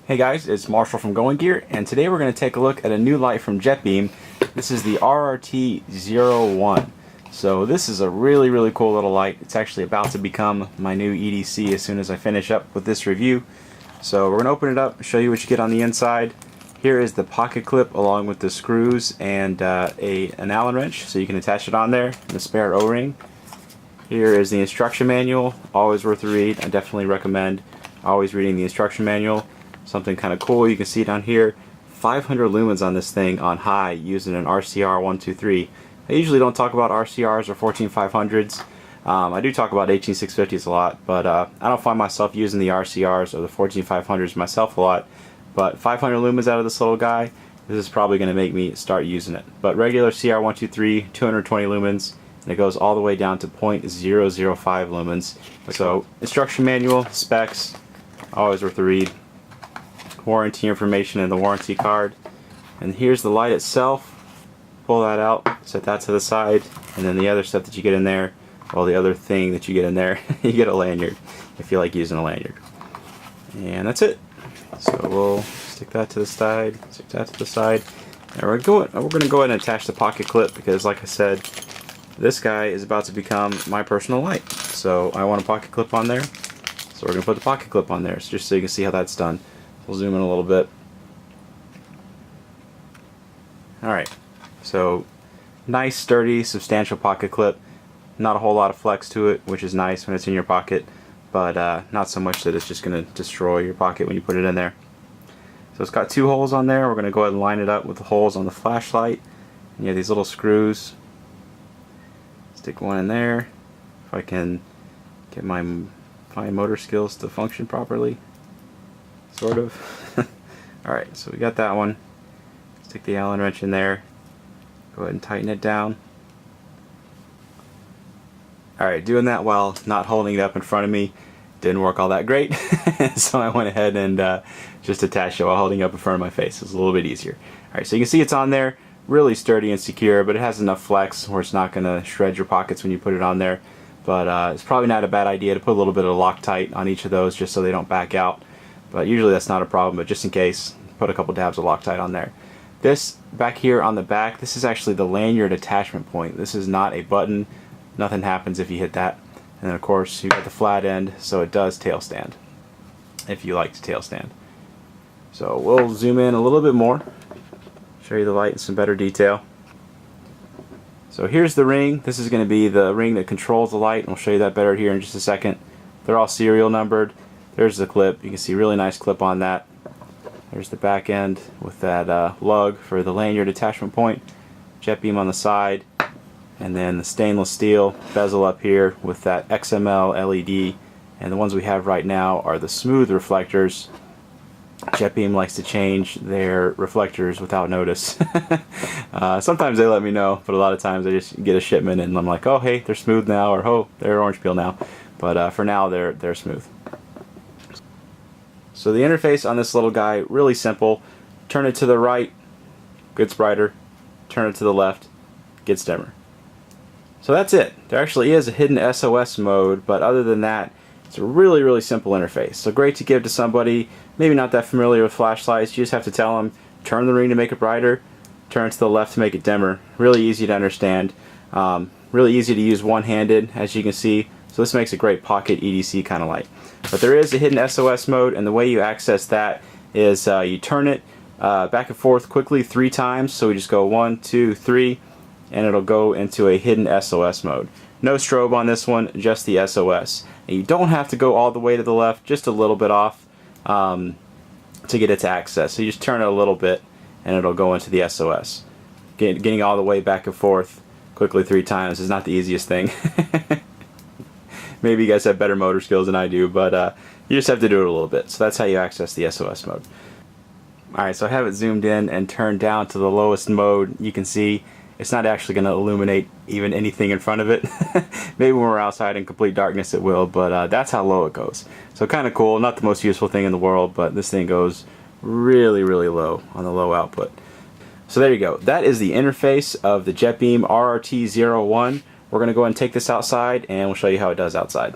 Hey guys, it's Marshall from Going Gear, and today we're going to take a look at a new light from JETBeam. This is the RRT01. So this is a really cool little light. It's actually about to become my new EDC as soon as I finish up with this review. So we're going to open it up, show you what you get on the inside. Here is the pocket clip along with the screws and an Allen wrench, so you can attach it on there, and a spare O-ring. Here is the instruction manual, always worth a read. I definitely recommend always reading the instruction manual. Something kind of cool, you can see down here, 500 lumens on this thing on high using an RCR123. I usually don't talk about RCRs or 14500s. I do talk about 18650s a lot, but I don't find myself using the RCRs or the 14500s myself a lot. But 500 lumens out of this little guy, this is probably going to make me start using it. But regular CR123, 220 lumens, and it goes all the way down to 0.005 lumens. So instruction manual, specs, always worth a read. Warranty information in the warranty card, and here's the light itself. Pull that out, set that to the side, and then the other stuff that you get in there, well, the other thing that you get in there, you get a lanyard if you like using a lanyard. And that's it. So we'll stick that to the side, stick that to the side, and we're going to go ahead and attach the pocket clip because, like I said, this guy is about to become my personal light. So I want a pocket clip on there, so we're going to put the pocket clip on there, just so you can see how that's done. We'll zoom in a little bit. Alright, so nice, sturdy, substantial pocket clip. Not a whole lot of flex to it, which is nice when it's in your pocket, but not so much that it's just going to destroy your pocket when you put it in there. So it's got two holes on there. We're going to go ahead and line it up with the holes on the flashlight. And you have these little screws. Stick one in there. If I can get my fine motor skills to function properly. Sort of. Alright, so we got that one. Stick the Allen wrench in there. Go ahead and tighten it down. Alright, doing that while not holding it up in front of me didn't work all that great. So I went ahead and just attached it while holding it up in front of my face. It's a little bit easier. Alright, so you can see it's on there. Really sturdy and secure, but it has enough flex where it's not going to shred your pockets when you put it on there. But it's probably not a bad idea to put a little bit of Loctite on each of those just so they don't back out. But usually that's not a problem, but just in case, put a couple dabs of Loctite on there. This back here on the back, this is actually the lanyard attachment point. This is not a button. Nothing happens if you hit that. And then of course you've got the flat end, so it does tail stand, if you like to tail stand. So we'll zoom in a little bit more, show you the light in some better detail. So here's the ring. This is going to be the ring that controls the light, and we'll show you that better here in just a second. They're all serial numbered. There's the clip. You can see really nice clip on that. There's the back end with that lug for the lanyard attachment point. JETBeam on the side. And then the stainless steel bezel up here with that XML LED. And the ones we have right now are the smooth reflectors. JETBeam likes to change their reflectors without notice. Sometimes they let me know, but a lot of times I just get a shipment and I'm like, oh hey, they're smooth now, or oh, they're orange peel now. But for now, they're smooth. So the interface on this little guy, really simple. Turn it to the right, gets brighter. Turn it to the left, gets dimmer. So that's it. There actually is a hidden SOS mode, but other than that, it's a really simple interface. So great to give to somebody maybe not that familiar with flashlights. You just have to tell them, turn the ring to make it brighter, turn it to the left to make it dimmer. Really easy to understand. Really easy to use one-handed, as you can see. So this makes a great pocket EDC kind of light. But there is a hidden SOS mode, and the way you access that is you turn it back and forth quickly 3 times. So we just go 1, 2, 3, and it'll go into a hidden SOS mode. No strobe on this one, just the SOS. And you don't have to go all the way to the left, just a little bit off to get it to access. So you just turn it a little bit, and it'll go into the SOS. Getting all the way back and forth quickly 3 times is not the easiest thing. Maybe you guys have better motor skills than I do, but you just have to do it a little bit. So that's how you access the SOS mode. Alright, so I have it zoomed in and turned down to the lowest mode. You can see it's not actually going to illuminate even anything in front of it. Maybe when we're outside in complete darkness it will, but that's how low it goes. So kind of cool, not the most useful thing in the world, but this thing goes really low on the low output. So there you go. That is the interface of the JETBeam RRT01. We're going to go ahead and take this outside and we'll show you how it does outside.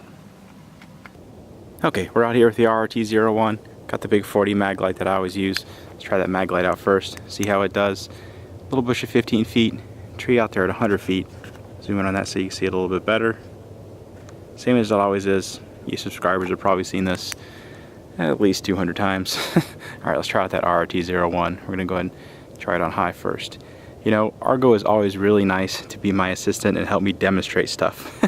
Okay, we're out here with the RRT01. Got the big 40 mag light that I always use. Let's try that mag light out first, see how it does. Little bush at 15 feet, tree out there at 100 feet. Zoom in on that so you can see it a little bit better. Same as it always is. You subscribers have probably seen this at least 200 times. Alright, let's try out that RRT01. We're going to go ahead and try it on high first. You know, Argo is always really nice to be my assistant and help me demonstrate stuff.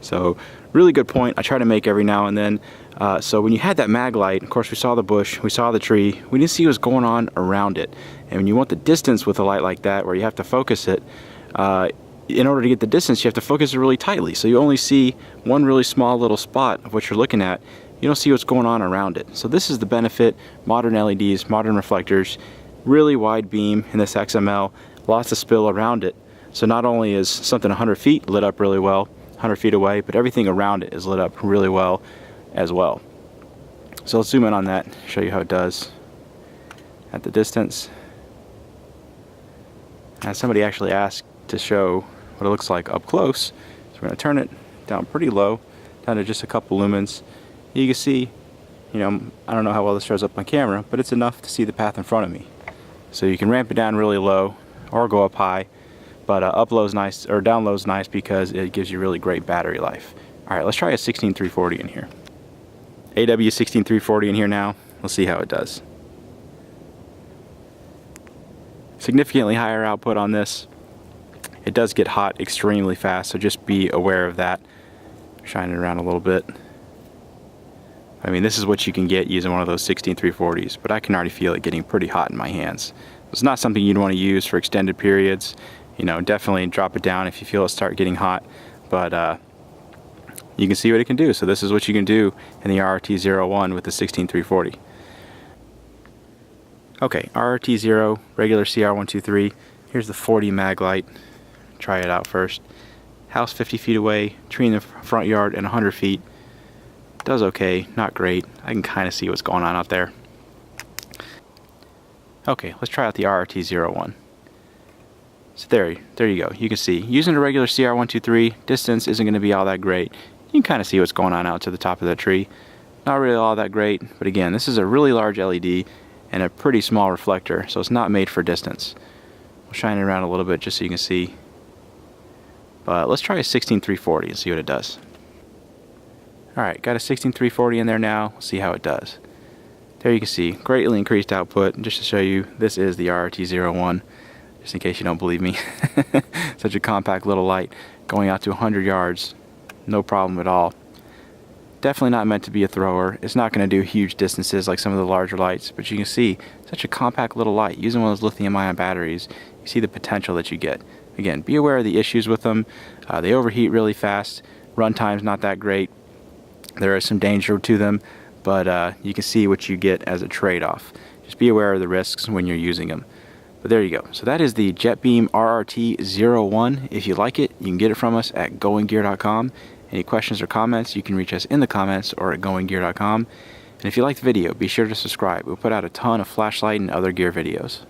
So, really good point. I try to make every now and then. So when you had that mag light, of course we saw the bush, we saw the tree, we didn't see what was going on around it. And when you want the distance with a light like that, where you have to focus it, in order to get the distance, you have to focus it really tightly. So you only see one really small little spot of what you're looking at. You don't see what's going on around it. So this is the benefit, modern LEDs, modern reflectors, really wide beam in this XML, lots of spill around it. So not only is something 100 feet lit up really well, 100 feet away, but everything around it is lit up really well as well. So let's zoom in on that, show you how it does at the distance. And somebody actually asked to show what it looks like up close, so we're going to turn it down pretty low, down to just a couple lumens. You can see, you know, I don't know how well this shows up on camera, but it's enough to see the path in front of me. So you can ramp it down really low or go up high, but up low is nice, or down low is nice because it gives you really great battery life. Alright, let's try a 16340 in here. AW16340 in here now. Let's see how it does. Significantly higher output on this. It does get hot extremely fast, so just be aware of that. Shine it around a little bit. I mean, this is what you can get using one of those 16340s, but I can already feel it getting pretty hot in my hands. It's not something you'd want to use for extended periods. You know, definitely drop it down if you feel it start getting hot, but you can see what it can do. So this is what you can do in the RRT01 with the 16340. Okay, RRT0, regular CR123. Here's the 40 mag light. Try it out first. House 50 feet away, tree in the front yard, and 100 feet. Does okay, not great. I can kind of see what's going on out there. Okay, let's try out the RRT01. So there you go. You can see, using a regular CR123, distance isn't going to be all that great. You can kind of see what's going on out to the top of that tree. Not really all that great, but again, this is a really large LED and a pretty small reflector, so it's not made for distance. We'll shine it around a little bit just so you can see. But let's try a 16340 and see what it does. Alright, got a 16340 in there now. We'll see how it does. There you can see, greatly increased output. Just to show you, this is the RRT01, just in case you don't believe me. Such a compact little light, going out to 100 yards, no problem at all. Definitely not meant to be a thrower. It's not going to do huge distances like some of the larger lights, but you can see, such a compact little light. Using one of those lithium-ion batteries, you see the potential that you get. Again, be aware of the issues with them. They overheat really fast. Runtime's not that great. There is some danger to them, but you can see what you get as a trade-off. Just be aware of the risks when you're using them. But there you go. So that is the JETBeam RRT01. If you like it, you can get it from us at goinggear.com. Any questions or comments, you can reach us in the comments or at goinggear.com. And if you like the video, be sure to subscribe. We'll put out a ton of flashlight and other gear videos.